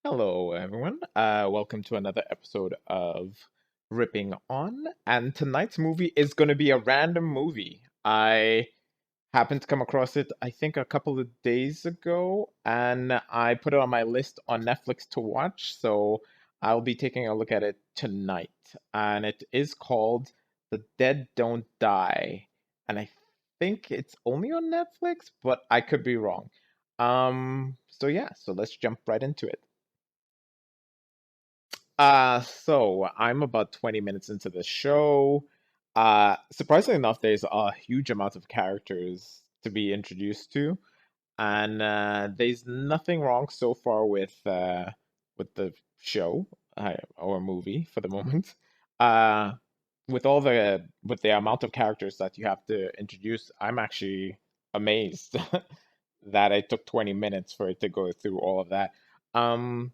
Hello, everyone. Welcome to another episode of Ripping On. And tonight's movie is going to be a random movie. I happened to come across it, I think, a couple of days ago, and I put it on my list on Netflix to watch. So I'll be taking a look at it tonight. And it is called The Dead Don't Die. And I think it's only on Netflix, but I could be wrong. So yeah, so let's jump right into it. So I'm about 20 minutes into the show. Surprisingly enough, there's a huge amount of characters to be introduced to, and there's nothing wrong so far with the show or movie for the moment. Uh, with the amount of characters that you have to introduce, I'm actually amazed that it took 20 minutes for it to go through all of that. Um,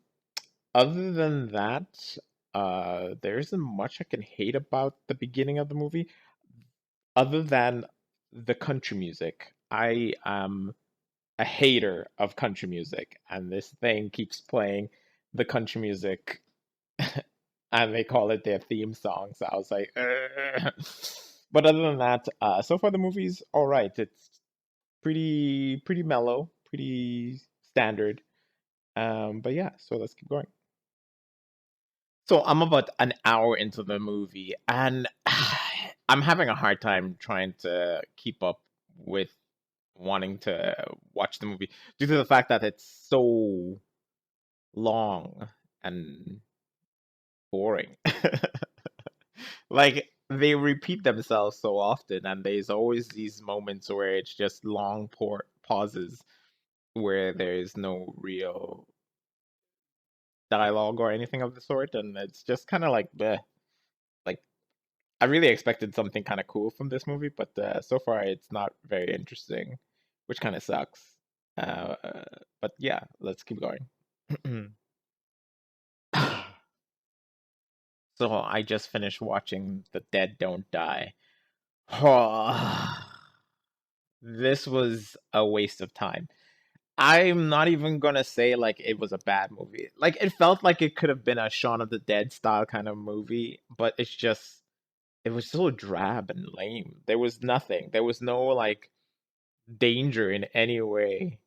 Other than that, there isn't much I can hate about the beginning of the movie, other than the country music. I am a hater of country music, and this thing keeps playing the country music, and they call it their theme song. So I was like, "Ugh." But other than that, so far the movie's all right. It's pretty mellow, pretty standard. But yeah, so let's keep going. So I'm about an hour into the movie, and I'm having a hard time trying to keep up with wanting to watch the movie due to the fact that it's so long and boring. Like they repeat themselves so often, and there's always these moments where it's just long pauses where there's no real dialogue or anything of the sort, and it's just kind of like bleh. Like I really expected something kind of cool from this movie, but so far it's not very interesting, which kind of sucks. Uh, but yeah, let's keep going. So I just finished watching The Dead Don't Die. This was a waste of time. I'm not even gonna say like it was a bad movie. Like it felt like it could have been a Shaun of the Dead style kind of movie, but it was so drab and lame. There was nothing. There was no like danger in any way.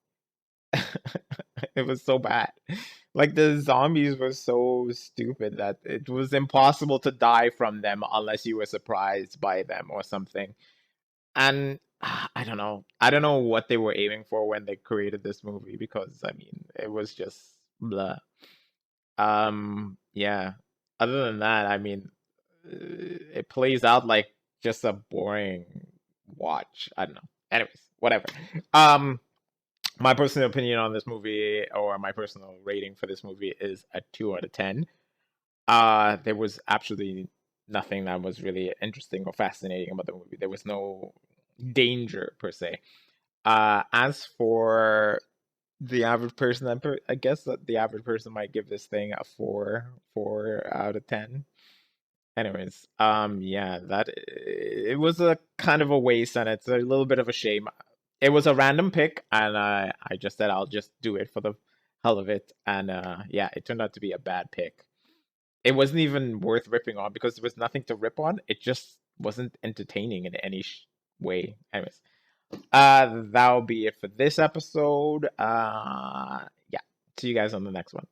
It was so bad. Like the zombies were so stupid that it was impossible to die from them unless you were surprised by them or something. And I don't know. I don't know what they were aiming for when they created this movie because I mean, it was just blah. Yeah. Other than that, I mean, it plays out like just a boring watch. I don't know. Anyways, whatever. Um, my personal opinion on this movie, or my personal rating for this movie, is a 2 out of 10. There was absolutely nothing that was really interesting or fascinating about the movie. There was no danger per se. As for the average person, I guess that the average person might give this thing a 4 out of 10. Anyways, yeah, that it was a kind of a waste, and it's a little bit of a shame. It was a random pick, and I just said I'll just do it for the hell of it, and yeah, it turned out to be a bad pick. It wasn't even worth ripping on because there was nothing to rip on. It just wasn't entertaining in any way. Anyways, that'll be it for this episode. Yeah, see you guys on the next one.